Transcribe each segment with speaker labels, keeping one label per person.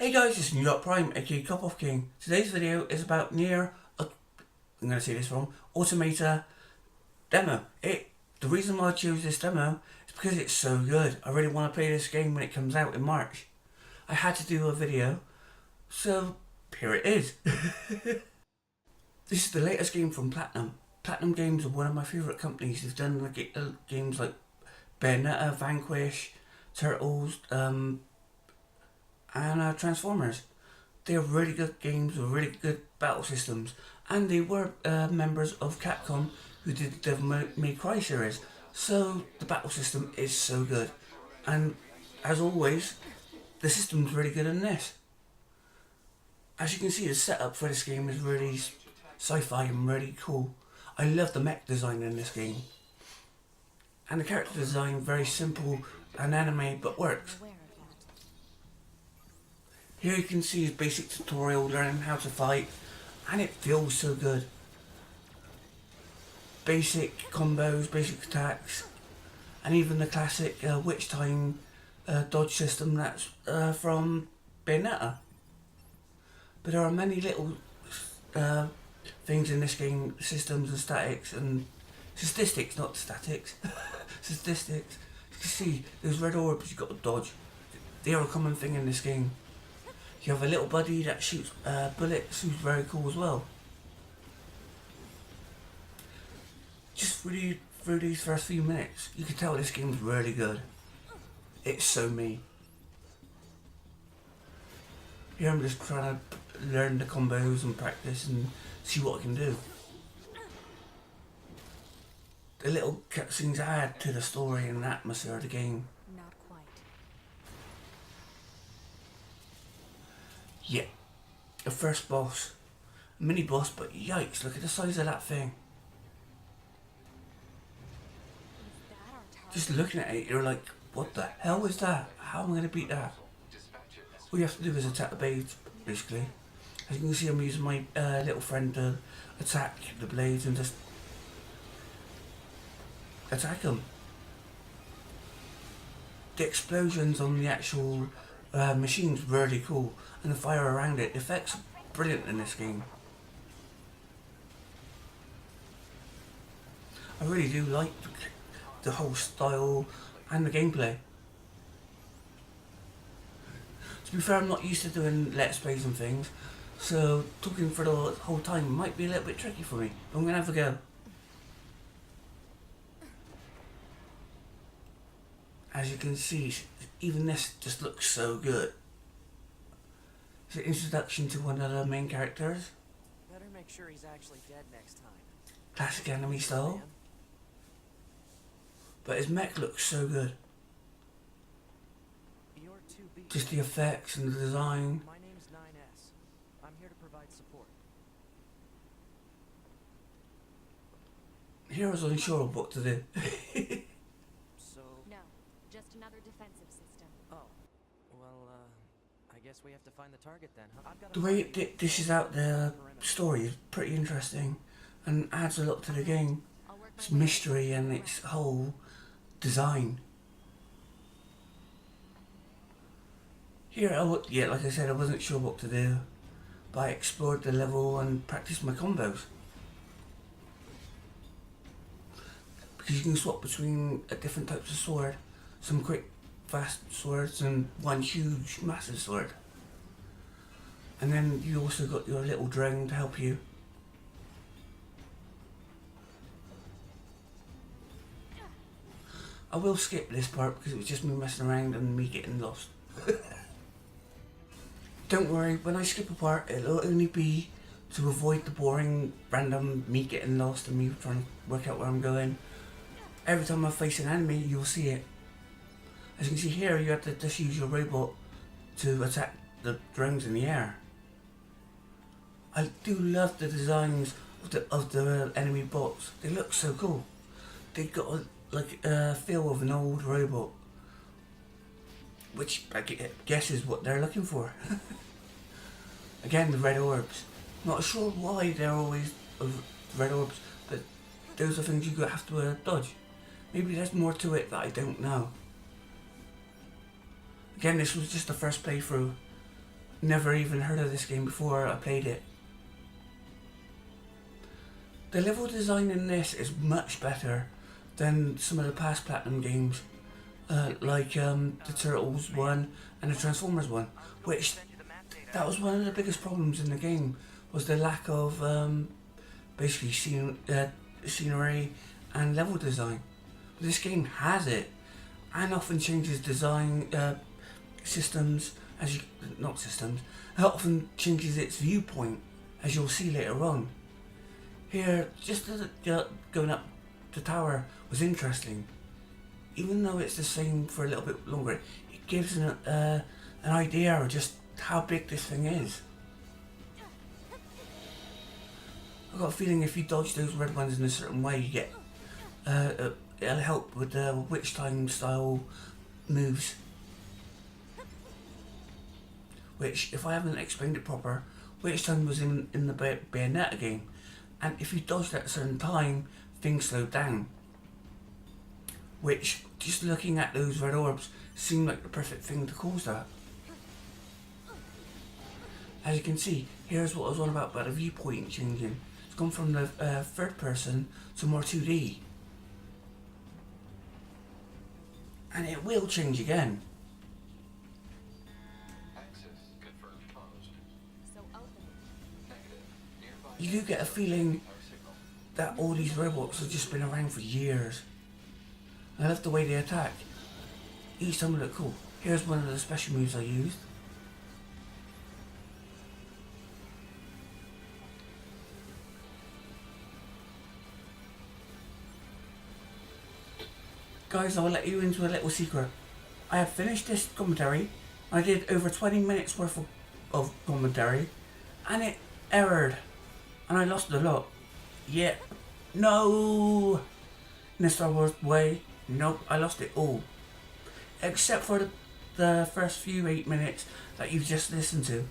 Speaker 1: Hey guys, it's New York Prime, aka Cup of King. Today's video is about Nier, I'm going to say this wrong, Automata Demo. The reason why I chose this demo is because it's so good. I really want to play this game when it comes out in March. I had to do a video, so here it is. This is the latest game from Platinum. Platinum Games are one of my favourite companies. They've done games like Bayonetta, Vanquish, Turtles, and Transformers. They are really good games with really good battle systems, and they were members of Capcom who did the Devil May Cry series, so the battle system is so good. And as always, the system's really good in this. As you can see, the setup for this game is really sci-fi and really cool. I love the mech design in this game, and the character design very simple and anime but works. Here you can see his basic tutorial learning how to fight, and it feels so good. Basic combos, basic attacks, and even the classic witch time dodge system that's from Bayonetta. But there are many little things in this game, systems and statics and statistics, not statics, statistics. You can see those red orbs you've got to dodge. They are a common thing in this game. You have a little buddy that shoots bullets, who's very cool as well. Just really through these first few minutes, you can tell this game's really good. It's so me. Here I'm just trying to learn the combos and practice and see what I can do. The little cutscenes add to the story and atmosphere of the game.
Speaker 2: Not quite.
Speaker 1: Yeah, the first boss, mini boss, but yikes, look at the size of that thing.
Speaker 2: Is that our target?
Speaker 1: Just looking at it, you're like, what the hell is that? How am I going to beat that? All you have to do is attack the blades, basically. As you can see, I'm using my little friend to attack the blades and just attack them. The explosions on the actual machine's really cool, and the fire around it, the effects are brilliant in this game. I really do like the whole style and the gameplay. To be fair, I'm not used to doing let's plays and things, so talking for the whole time might be a little bit tricky for me, but I'm going to have a go. As you can see, even this just looks so good. It's an introduction to one of the main characters.
Speaker 3: Better make sure he's actually dead next time.
Speaker 1: Classic anime style. But his mech looks so good.
Speaker 3: You're 2B.
Speaker 1: Just the effects and the design.
Speaker 3: My name's 9S. I'm here to provide support.
Speaker 1: Here I was unsure of what to do.
Speaker 3: So,
Speaker 2: No, just another defensive system.
Speaker 3: oh, well, I guess we have to find the target then, huh? I've got
Speaker 1: The way it dishes out the story is pretty interesting and adds a lot to the game.
Speaker 2: I'll work
Speaker 1: Its
Speaker 2: my way
Speaker 1: mystery and its whole design. Here, yeah, like I said, I wasn't sure what to do, but I explored the level and practiced my combos. Because you can swap between different types of sword, some quick, fast swords and one huge, massive sword. And then you also got your little drone to help you. I will skip this part because it was just me messing around and me getting lost. Don't worry, when I skip a part, it'll only be to avoid the boring, random me getting lost and me trying to work out where I'm going. Every time I face an enemy, you'll see it. As you can see here, you have to just use your robot to attack the drones in the air. I do love the designs of the enemy bots. They look so cool. They got a feel of an old robot, which I guess is what they're looking for. Again, the red orbs. Not sure why they're always red orbs, but those are things you have to dodge. Maybe there's more to it that I don't know. Again, this was just the first playthrough, never even heard of this game before I played it. The level design in this is much better than some of the past Platinum games, like the Turtles one and the Transformers one, which that was one of the biggest problems in the game, was the lack of basically scenery and level design. But this game has it, and often changes design systems, it often changes its viewpoint, as you'll see later on. Here, just going up the tower was interesting. Even though it's the same for a little bit longer, it gives an idea of just how big this thing is. I've got a feeling if you dodge those red ones in a certain way, you get it'll help with the witch time style moves. Which, if I haven't explained it proper, witch time was in the Bayonetta game, and if you dodged at a certain time, things slowed down. Which, just looking at those red orbs, seemed like the perfect thing to cause that. As you can see, here's what I was on about the viewpoint changing. It's gone from the third person to more 2D. And it will change again. You do get a feeling that all these robots have just been around for years. I love the way they attack. Each time they look cool. Here's one of the special moves I used. Guys, I'll let you into a little secret. I have finished this commentary. I did over 20 minutes worth of commentary, and it errored, and I lost a lot. Yeah, no! In the Star Wars way, nope, I lost it all. Except for the first few 8 minutes that you've just listened to.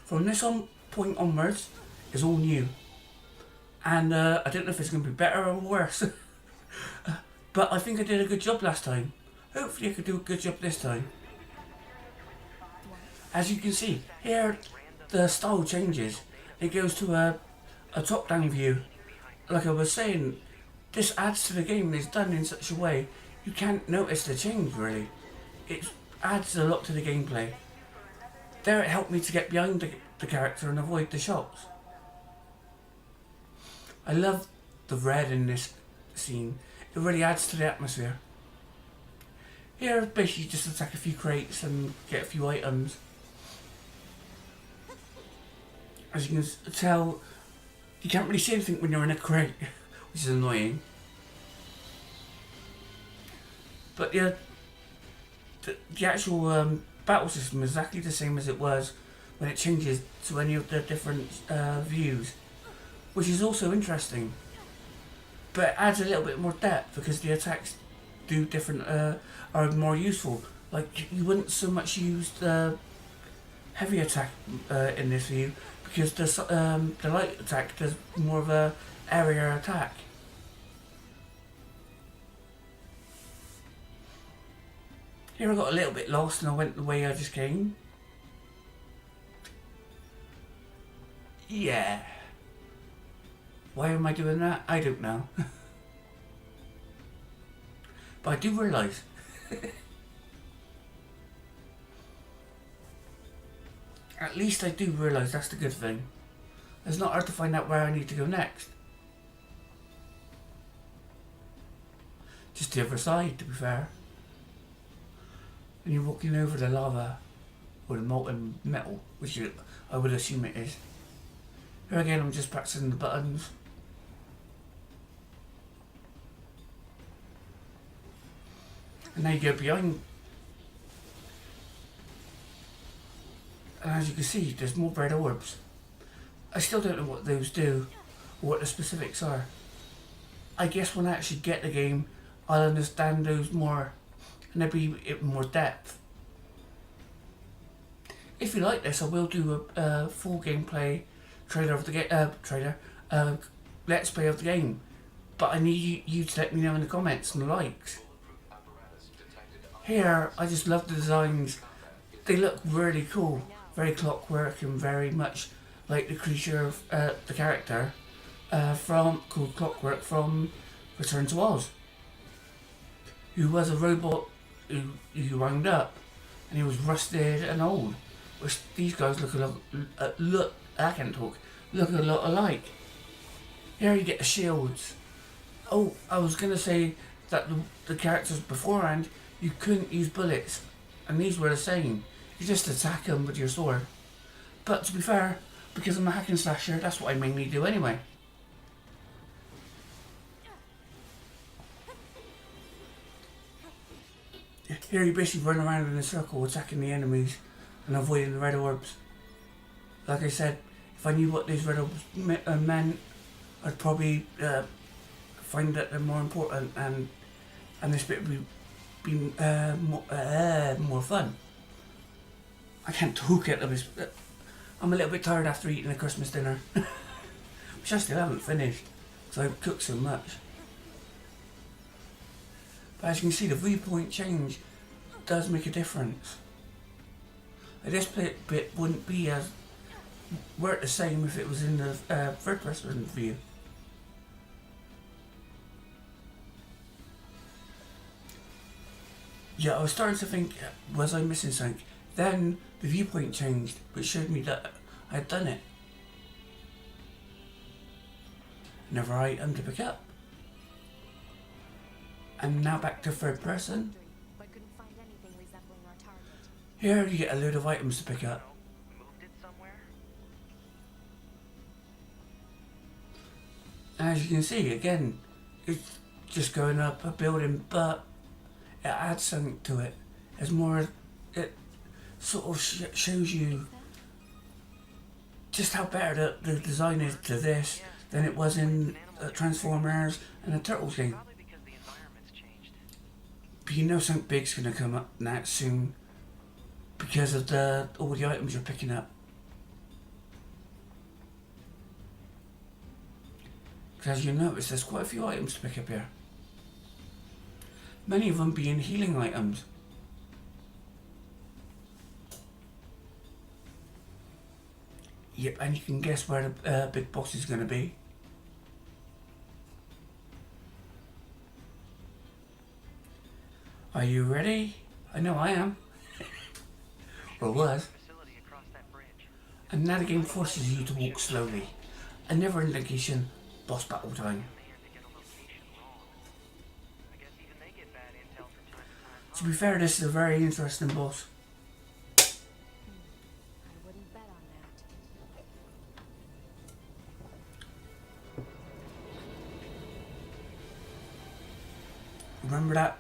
Speaker 1: From this point onwards, is all new. And I don't know if it's going to be better or worse. But I think I did a good job last time. Hopefully I could do a good job this time. As you can see, here the style changes. It goes to a top-down view. Like I was saying, this adds to the game and it's done in such a way you can't notice the change really. It adds a lot to the gameplay. There it helped me to get behind the character and avoid the shots. I love the red in this scene. It really adds to the atmosphere. Here, basically just attack a few crates and get a few items. As you can tell, you can't really see anything when you're in a crate, which is annoying. But yeah, the actual battle system is exactly the same as it was when it changes to any of the different views, which is also interesting. But it adds a little bit more depth because the attacks do different, are more useful. Like you wouldn't so much use the heavy attack in this view because the light attack does more of a area attack. Here I got a little bit lost and I went the way I just came. Yeah. Why am I doing that? I don't know. But I do realise. At least I do realise that's the good thing. It's not hard to find out where I need to go next. Just the other side, to be fair. And you're walking over the lava, or the molten metal, which I would assume it is. Here again, I'm just practicing the buttons. And now you go behind. And as you can see, there's more red orbs. I still don't know what those do, or what the specifics are. I guess when I actually get the game, I'll understand those more, and there'll be more depth. If you like this, I will do a full gameplay trailer of the game, let's play of the game. But I need you to let me know in the comments and the likes. Here, I just love the designs they look really cool, very clockwork and very much like the creature, the character from called Clockwork from Return to Oz, who was a robot who wound up, and he was rusted and old. Which these guys look a lot. I can't talk. Look a lot alike. Here you get the shields. Oh, I was gonna say that the characters beforehand you couldn't use bullets, and these were the same. You just attack them with your sword. But to be fair, because I'm a hack and slasher, that's what I mainly do anyway. Here you basically run around in a circle attacking the enemies and avoiding the red orbs. Like I said, if I knew what these red orbs meant, I'd probably find that they're more important, and this bit would be more fun. I can't talk at this. I'm a little bit tired after eating a Christmas dinner, which I still haven't finished because I've cooked so much. But as you can see, the viewpoint change does make a difference. This bit wouldn't be as work the same if it was in the third person view. Yeah, I was starting to think, was I missing something? Then the viewpoint changed, which showed me that I had done it. Another item to pick up. And now back to third person.
Speaker 2: But couldn't find anything resembling our target.
Speaker 1: Here you get a load of items to pick up.
Speaker 3: Moved it somewhere?
Speaker 1: And as you can see, again, it's just going up a building, but it adds something to it. It's more, it sort of shows you just how better the design is to this than it was in Transformers and the Turtles game.
Speaker 3: Probably because the environment's changed.
Speaker 1: But you know something big's going to come up next soon because of all the items you're picking up. Because as you notice, there's quite a few items to pick up here. Many of them being healing items. Yep, and you can guess where the big boss is going to be. Are you ready? I know I am. Or was.
Speaker 3: Facility across that bridge.
Speaker 1: And now the game forces you to walk slowly. Another indication, boss battle time.
Speaker 3: Here to get a location wrong. I guess even they get bad intel from time to time.
Speaker 1: To be fair, this is a very interesting boss.
Speaker 2: I wouldn't bet on that.
Speaker 1: Remember that?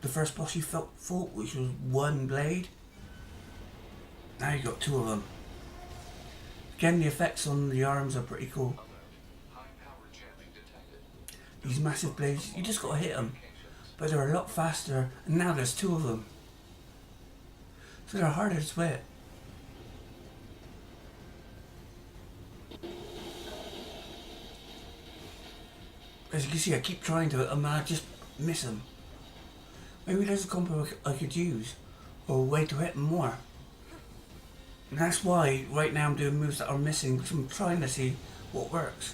Speaker 1: The first boss you fought, which was one blade? Now you got two of them. Again, the effects on the arms are pretty cool. These massive blades, you just gotta hit them. But they're a lot faster, and now there's two of them. So they're harder to hit. As you can see, I keep trying to hit them, and I just miss them. Maybe there's a combo I could use, or a way to hit them more. And that's why right now I'm doing moves that are missing, because I'm trying to see what works.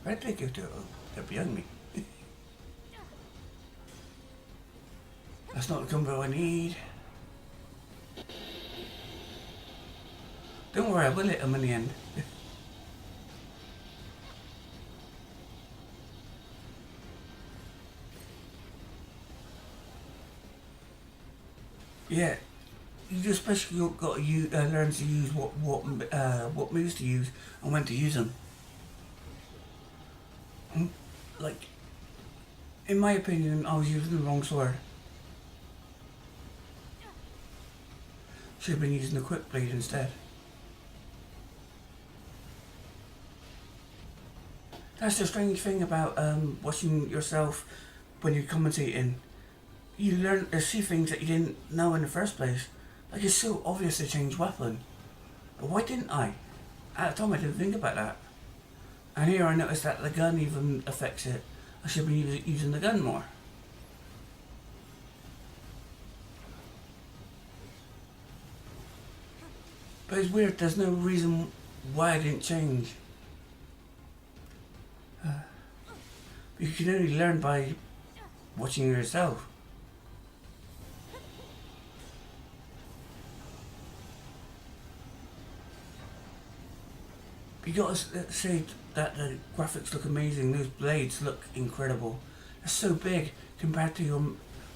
Speaker 1: Where did they go to? Oh, they're behind me. That's not the combo I need. Don't worry, I will hit them in the end. Yeah, you just especially got to learn to use what moves to use and when to use them. Like, in my opinion, I was using the wrong sword. Should have been using the quick blade instead. That's the strange thing about watching yourself when you're commentating. You learn to see things that you didn't know in the first place. Like, it's so obvious to change weapon. But why didn't I? At the time I didn't think about that. And here I noticed that the gun even affects it. I should be using the gun more. But it's weird, there's no reason why I didn't change. You can only learn by watching yourself. You gotta say that the graphics look amazing. Those blades look incredible. They're so big compared to your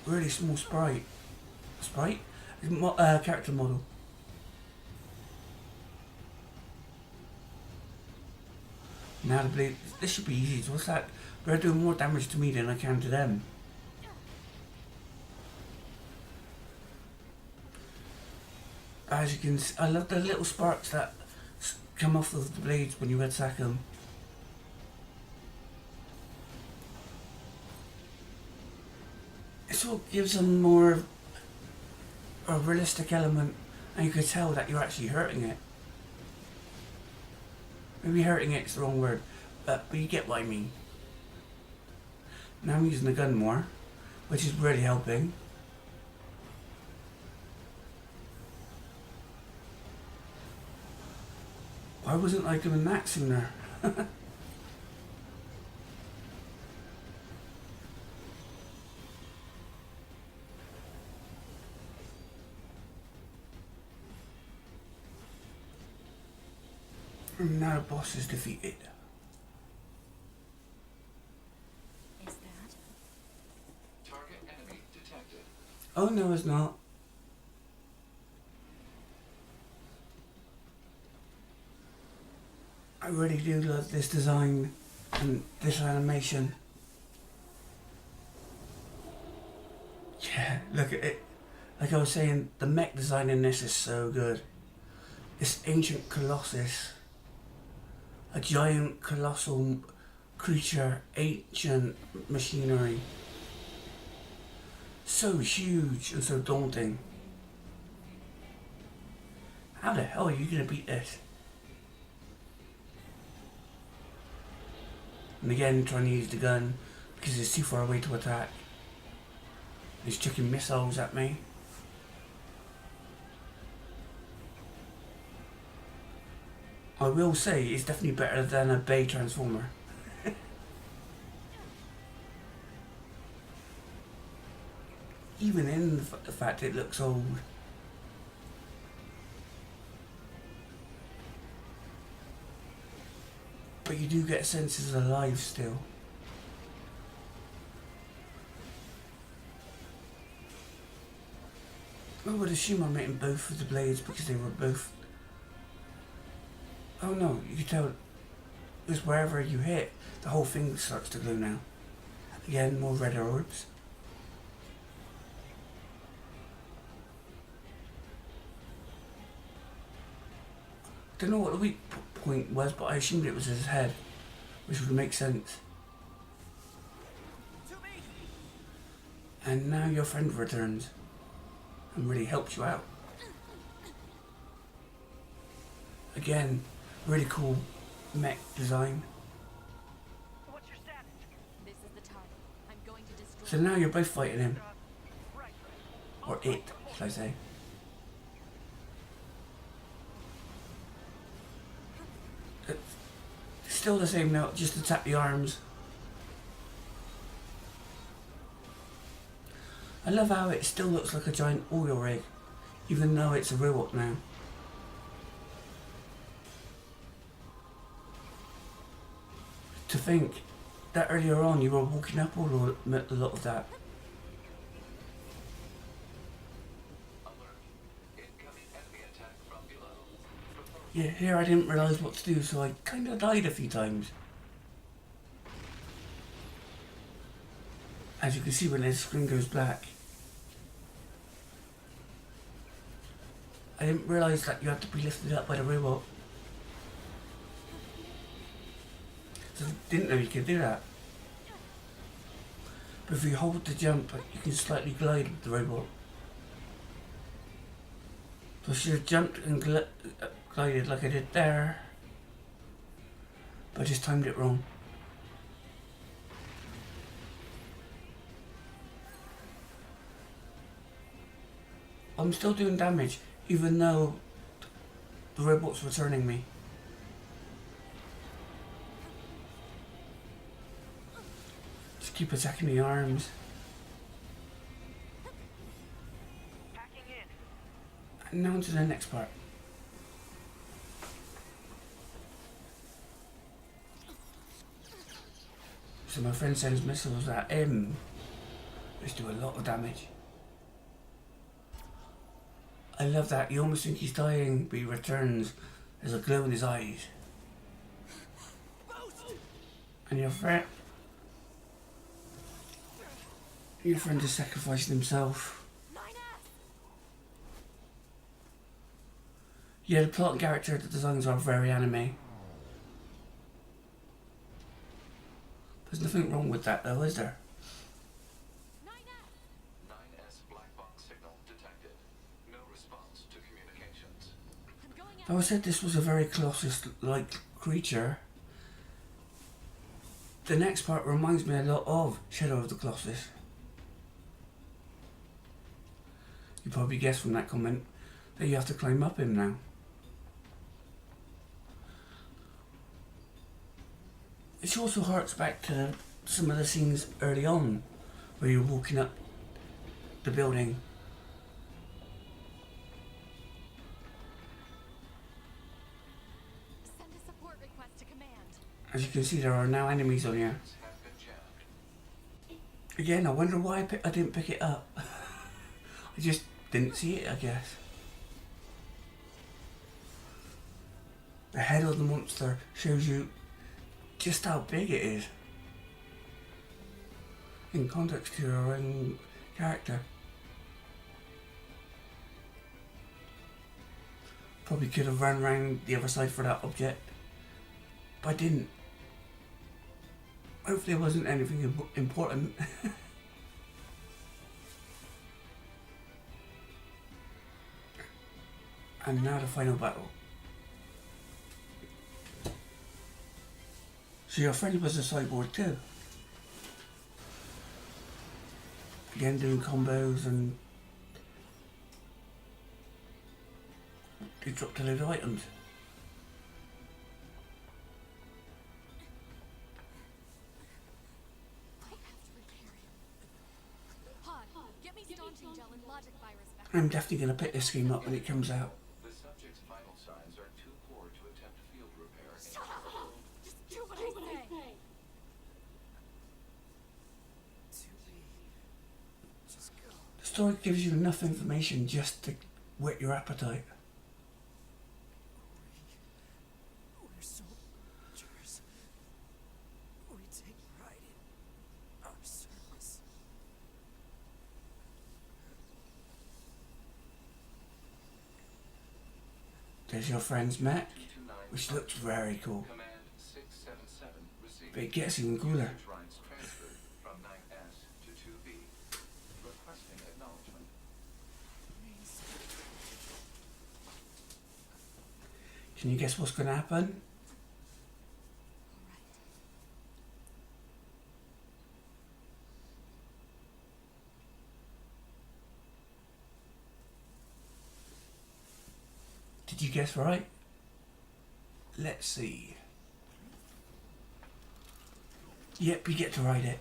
Speaker 1: really small sprite. Sprite? Character model. Now the blade. This should be easy. What's that? They're doing more damage to me than I can to them. As you can see, I love the little sparks that come off of the blades when you attack them. It sort of gives them more a realistic element, and you can tell that you're actually hurting it. Maybe hurting it's the wrong word, but you get what I mean. Now I'm using the gun more, which is really helping. Why wasn't I doing that sooner? And now the boss is defeated.
Speaker 2: Is that?
Speaker 4: Target enemy detected.
Speaker 1: Oh no, it's not. I really do love this design and this animation. Yeah, look at it. Like I was saying, the mech design in this is so good. This ancient colossus. A giant colossal creature, ancient machinery. So huge and so daunting. How the hell are you gonna beat this? And again, trying to use the gun because it's too far away to attack. He's chucking missiles at me. I will say it's definitely better than a Bay Transformer. Even in the fact it looks old. But you do get senses alive still. I would assume I'm hitting both of the blades because they were both... Oh no, you can tell just wherever you hit, the whole thing starts to glow now. Again, more red orbs. Don't know what the weak point was, but I assumed it was his head, which would make sense. And now your friend returns and really helps you out. Again, really cool mech design.
Speaker 5: What's your status?
Speaker 2: This is the target. I'm going to destroy
Speaker 1: So now you're both fighting him,
Speaker 5: Right.
Speaker 1: or it, shall I say. It's still the same note, just to tap the arms. I love how it still looks like a giant oil rig, even though it's a robot now. To think that earlier on you were walking up a lot of that.
Speaker 4: Alert. Incoming enemy attack from below.
Speaker 1: Yeah, here I didn't realise what to do, so I kinda died a few times. As you can see when the screen goes black. I didn't realise that you had to be lifted up by the robot. So I didn't know you could do that. But if you hold the jump, you can slightly glide with the robot. So I should have jumped and glided like I did there. But I just timed it wrong. I'm still doing damage, even though The robot's returning me. Just keep attacking the arms.
Speaker 5: Hacking in.
Speaker 1: And now on to the next part. So my friend sends missiles at him, which do a lot of damage. I love that. You almost think he's dying, but he returns. There's a glow in his eyes. And your friend is sacrificing himself. Yeah, the plot and character designs are very anime. There's nothing wrong with that though, is there?
Speaker 4: 9S black box signal detected. No response to communications.
Speaker 2: I'm going
Speaker 1: I always said this was a very Colossus-like creature. The next part reminds me a lot of Shadow of the Colossus. You probably guessed from that comment that you have to climb up him now. It also harks back to some of the scenes early on where you're walking up the building.
Speaker 2: Send a support request to command.
Speaker 1: As you can see, there are now enemies on here.
Speaker 4: Have been jammed.
Speaker 1: Again, I wonder why I didn't pick it up. I just didn't see it, I guess. The head of the monster shows you just how big it is in context to your own character. Probably could have run around the other side for that object, but I didn't. Hopefully it wasn't anything important. And now the final battle. So your friend was a cyborg too. Again doing combos, and they dropped a load of items.
Speaker 2: I have to repair him. Pod, get me staunching gel and logic virus back.
Speaker 1: I'm definitely going to pick this game up when it comes out.
Speaker 4: The subject's vital signs are too poor to attempt field repair.
Speaker 2: Shut up! Just do what I say.
Speaker 3: Just go.
Speaker 1: The story gives you enough information just to whet your appetite.
Speaker 3: We're soldiers. We take pride in our service.
Speaker 1: There's your friend's mech,
Speaker 4: 229
Speaker 1: which looks very cool.
Speaker 4: Command 677 received.
Speaker 1: But it gets even cooler.
Speaker 4: Usage rights transferred from 9S to 2B. Requesting acknowledgement.
Speaker 1: Can you guess what's going to happen? Did you guess right? Let's see. Yep, you get to ride it.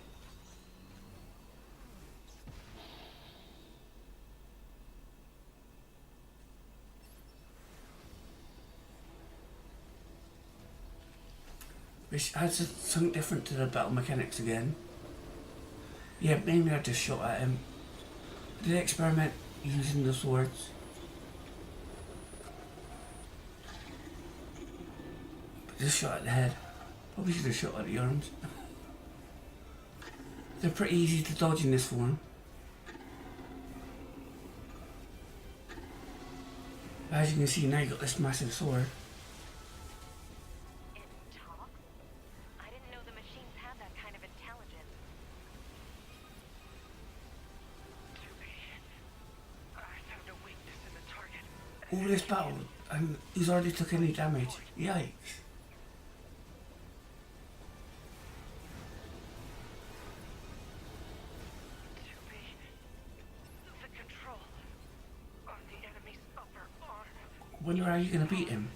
Speaker 1: Which adds something different to the battle mechanics again. Yeah, maybe I just shot at him. I did experiment using the swords. But just shot at the head. Probably should have shot at the arms. They're pretty easy to dodge in this form. As you can see now, you got this massive sword.
Speaker 5: It talks? I didn't know the machines had that kind of intelligence. I found a weakness in the target.
Speaker 1: All this battle, and he's already took any damage. Yikes.
Speaker 5: To be the control on the enemy's upper arm.
Speaker 1: Wonder how you're gonna beat him.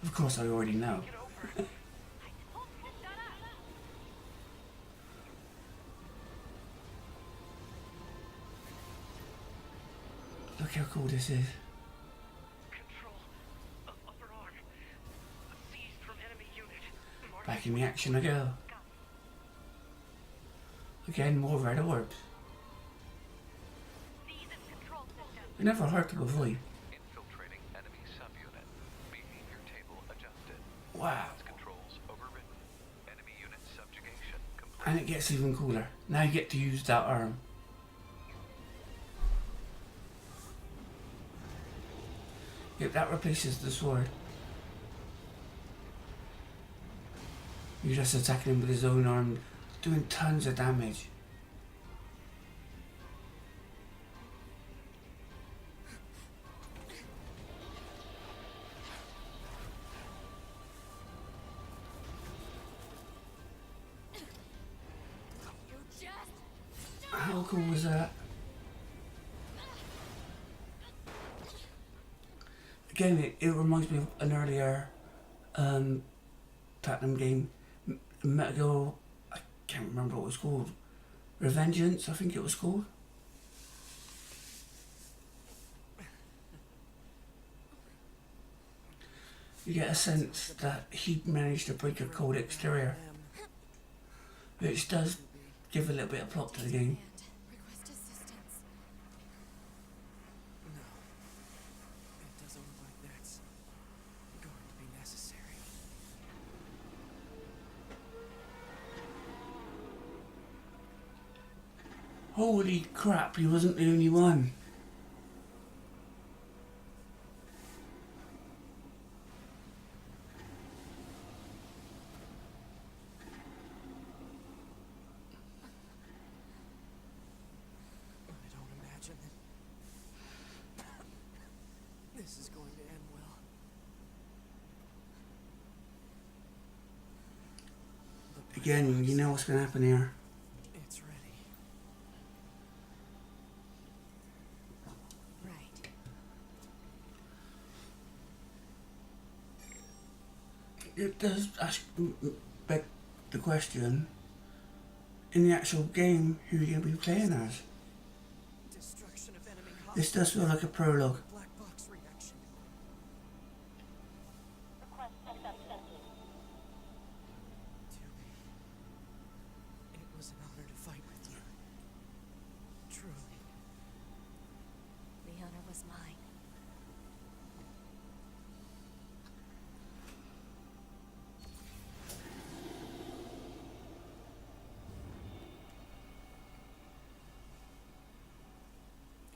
Speaker 1: Of course, I already know. Look how cool this is.
Speaker 6: Control of upper arm. Seized from enemy unit.
Speaker 1: Back in the action I go. Again, more red orbs. I never heard to avoid.
Speaker 4: Infiltrating enemy subunit. Behavior table adjusted.
Speaker 1: Wow.
Speaker 4: Controls overridden. Enemy unit subjugation complete.
Speaker 1: And it gets even cooler. Now you get to use that arm. Yep, that replaces the sword. You're just attacking him with his own arm, doing tons of damage.
Speaker 2: You just
Speaker 1: How cool was that? Again, it reminds me of an earlier Platinum game, Metal. I can't remember what it was called. Revengeance, I think it was called. You get a sense that he managed to break a cold exterior, which does give a little bit of plot to the game.
Speaker 2: request assistance.
Speaker 3: No. It doesn't look like that's going to be necessary.
Speaker 1: Holy crap, he wasn't the only one.
Speaker 3: I don't imagine that this is going to end well.
Speaker 1: Again, you know what's going to happen here.
Speaker 3: It's ready.
Speaker 2: Right.
Speaker 1: It does beg the question, in the actual game, who are you going to be playing as?
Speaker 3: Destruction of enemy
Speaker 1: This does feel like a prologue.
Speaker 3: black box reaction. It was an honor to fight with you. Truly.
Speaker 2: The honor was mine.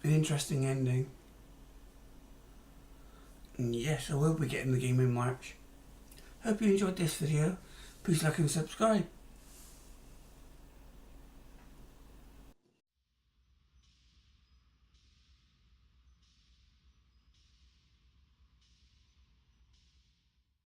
Speaker 1: An interesting ending. And yes, I will be getting the game in March. Hope you enjoyed this video. Please like and subscribe.